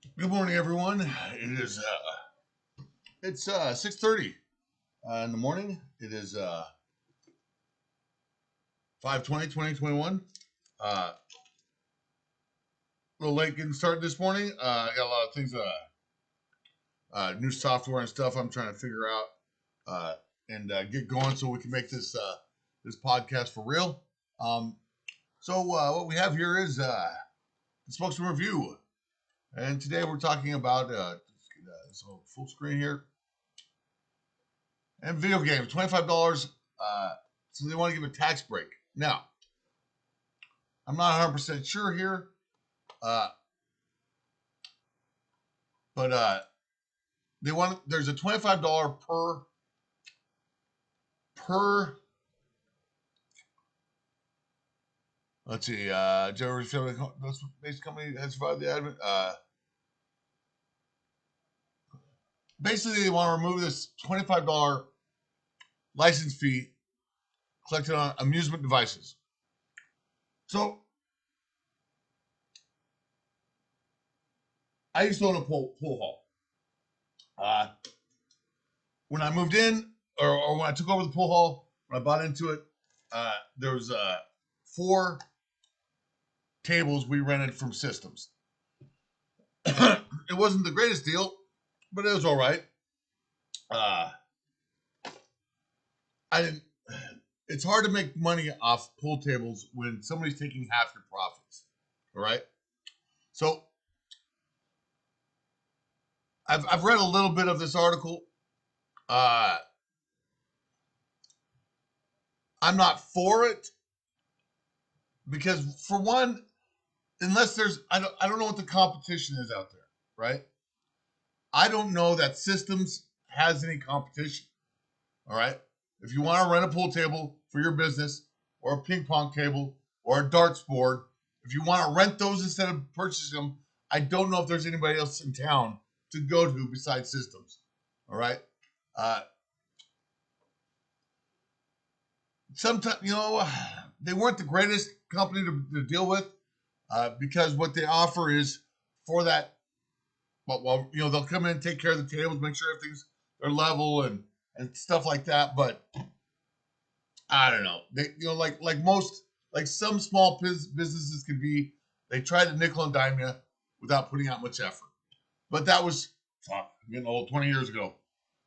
Good morning, everyone. It's 6:30 in the morning. It is 5/20, 2021. A little late getting started this morning. I got a lot of things, new software and stuff I'm trying to figure out and get going so we can make this podcast for real. So what we have here is the Spokesman Review, and today we're talking about let's get this whole full screen here. And video games, $25. So they want to give a tax break. Now, I'm not 100% sure here, but there's a $25 per. Let's see. General based company has survived the advent. Basically, they want to remove this $25 license fee collected on amusement devices. So I used to own a pool hall. When I moved in, or when I took over the pool hall, when I bought into it, there was 4 tables we rented from Systems. It wasn't the greatest deal, but it was all right. I didn't. It's hard to make money off pool tables when somebody's taking half your profits. All right. So I've read a little bit of this article. I'm not for it because, for one, unless I don't know what the competition is out there, right? I don't know that Systems has any competition. All right. If you want to rent a pool table for your business, or a ping pong table, or a darts board, if you want to rent those instead of purchasing them, I don't know if there's anybody else in town to go to besides Systems. All right. Sometimes, they weren't the greatest company to deal with because what they offer is for that. Well, they'll come in, take care of the tables, make sure everything's they're level and stuff like that. But I don't know. They, like some small businesses could be. They try to nickel and dime you without putting out much effort. But that was, I'm getting old, 20 years ago.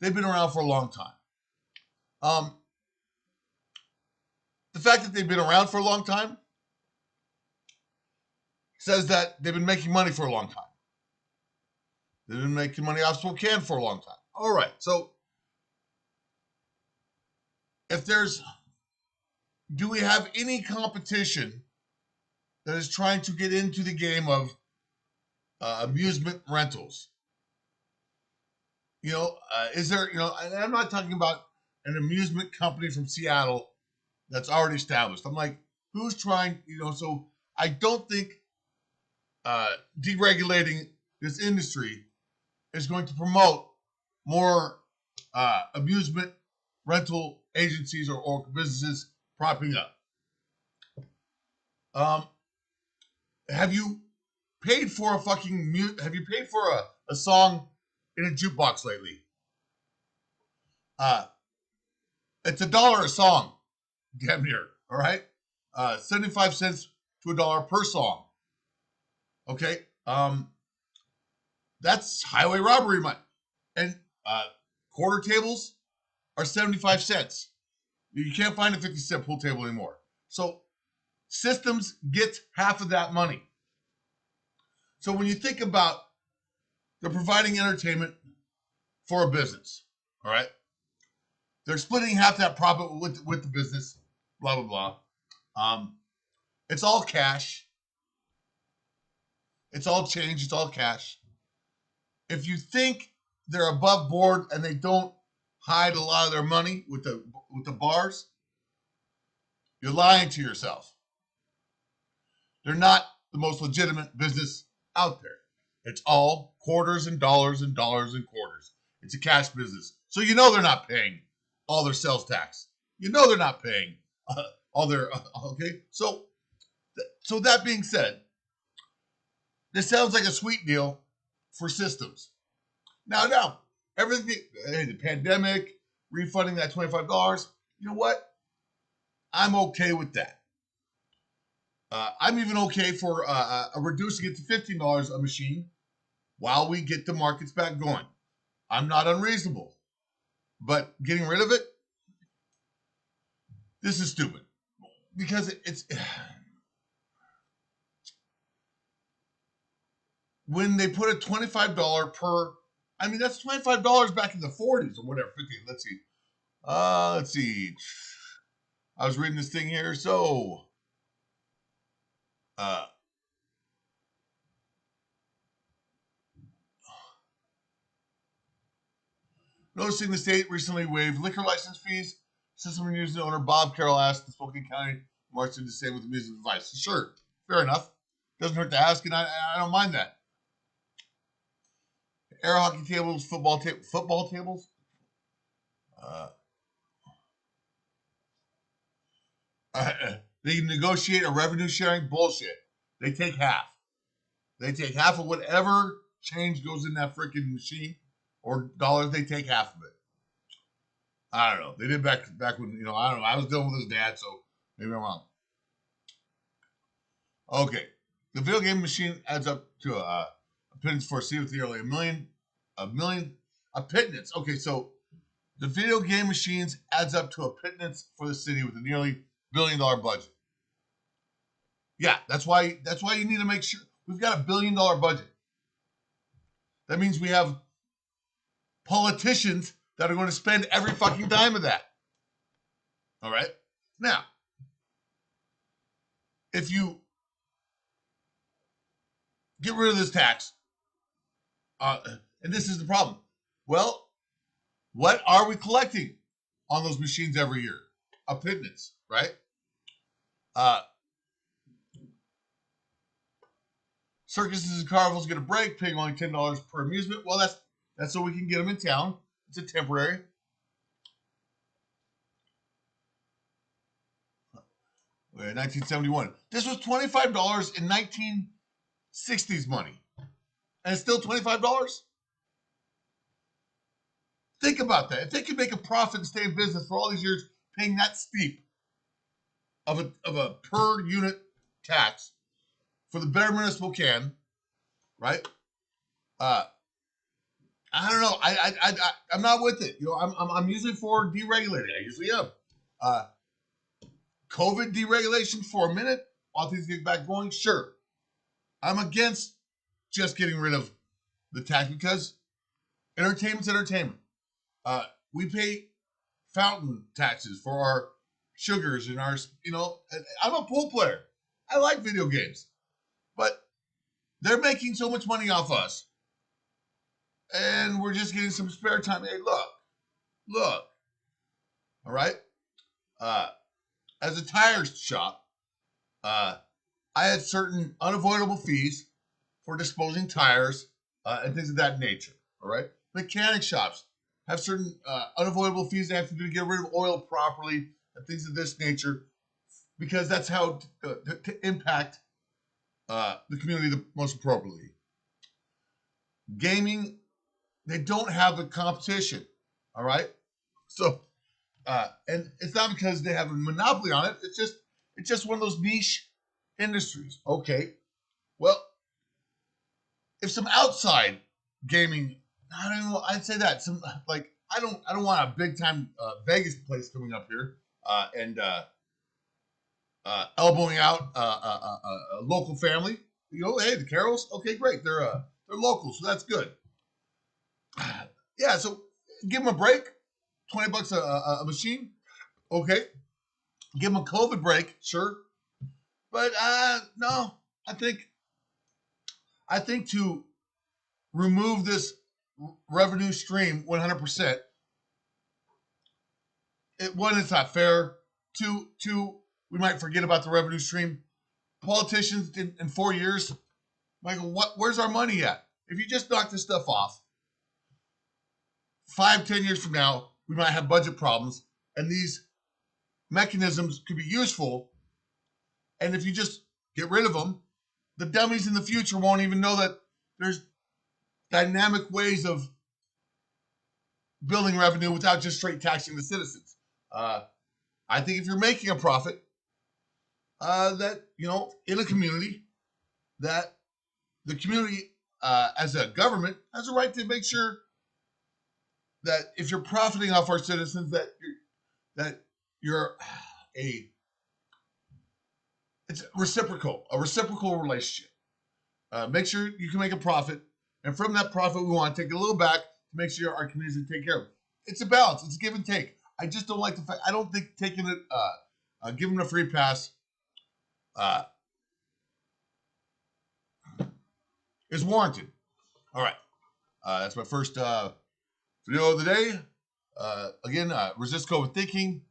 They've been around for a long time. The fact that they've been around for a long time says that they've been making money for a long time. They've been making money off Spokane for a long time. All right. So do we have any competition that is trying to get into the game of amusement rentals? Is there, and I'm not talking about an amusement company from Seattle that's already established. I'm like, who's trying, so I don't think deregulating this industry is going to promote more amusement rental agencies or businesses propping up. Have you paid for have you paid for a song in a jukebox lately? It's $1 a song, damn near. All right, 75 cents to $1 per song. Okay, that's highway robbery money. And quarter tables are 75 cents. You can't find a 50-cent pool table anymore. So Systems get half of that money. So when you think about they're providing entertainment for a business, all right, they're splitting half that profit with the business, blah, blah, blah. It's all cash. It's all change. It's all cash. If you think they're above board and they don't hide a lot of their money with the bars, you're lying to yourself. They're not the most legitimate business out there. It's all quarters and dollars and dollars and quarters. It's a cash business. So they're not paying all their sales tax. They're not paying all their, okay? So that being said, this sounds like a sweet deal for systems. Now, everything, hey, the pandemic, refunding that $25, you know what? I'm okay with that. I'm even okay for reducing it to $15 a machine while we get the markets back going. I'm not unreasonable. But getting rid of it, this is stupid. Because it's when they put a $25 per, I mean, that's $25 back in the 40s or whatever. 50, let's see. Let's see. I was reading this thing here. So, noticing the state recently waived liquor license fees, system using owner Bob Carroll asked the Spokane County March to say with the music advice. Sure, fair enough. Doesn't hurt to ask, and I don't mind that. Air hockey tables, football tables. They negotiate a revenue sharing bullshit. They take half. They take half of whatever change goes in that freaking machine or dollars. They take half of it. I don't know. They did back when I don't know. I was dealing with his dad, so maybe I'm wrong. Okay, the video game machine adds up to a pittance for C with nearly a pittance. Okay, so the video game machines adds up to a pittance for the city with a nearly $1 billion budget. Yeah, that's why you need to make sure we've got a $1 billion budget. That means we have politicians that are going to spend every fucking dime of that. All right? Now, if you get rid of this tax, and this is the problem. Well, what are we collecting on those machines every year? A pittance, right? Circuses and carnivals get a break, paying only $10 per amusement. Well, that's so we can get them in town. It's a temporary. 1971. This was $25 in 1960s money, and it's still $25. Think about that. If they could make a profit and stay in business for all these years, paying that steep of a per unit tax for the betterment of Spokane, right? I don't know. I'm not with it. I'm usually for deregulating. I usually am. COVID deregulation for a minute while things get back going. Sure, I'm against just getting rid of the tax because entertainment's entertainment. We pay fountain taxes for our sugars and our. I'm a pool player. I like video games, but they're making so much money off us, and we're just getting some spare time. Hey, look. All right. As a tire shop, I had certain unavoidable fees for disposing tires and things of that nature. All right. Mechanic shops have certain unavoidable fees they have to do to get rid of oil properly and things of this nature because that's how to impact the community the most appropriately. Gaming, they don't have the competition. All right. So, and it's not because they have a monopoly on it. It's just one of those niche industries. Okay. Well, if some outside gaming, I don't know, I'd say that some like I don't want a big time Vegas place coming up here and elbowing out a local family. Hey, the Carrolls, okay, great, they're local, so that's good. Yeah, so give them a break. $20 a machine, okay. Give them a COVID break, sure, but no, I think to remove this revenue stream 100%. One, it's not fair. Two, we might forget about the revenue stream. Politicians in 4 years, Michael, where's our money at? If you just knock this stuff off, 5-10 years from now, we might have budget problems, and these mechanisms could be useful. And if you just get rid of them, the dummies in the future won't even know that there's dynamic ways of building revenue without just straight taxing the citizens. I think if you're making a profit, that in a community, that the community as a government has a right to make sure that if you're profiting off our citizens, that you're a it's a reciprocal relationship. Make sure you can make a profit, and from that profit, we want to take a little back to make sure our communities are taken care of. It's a balance. It's a give and take. I just don't like the fact. I don't think taking it, giving a free pass, uh, is warranted. All right, that's my first video of the day. Again, resist COVID thinking,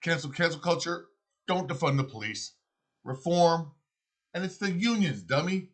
cancel culture, don't defund the police, reform, and it's the unions, dummy.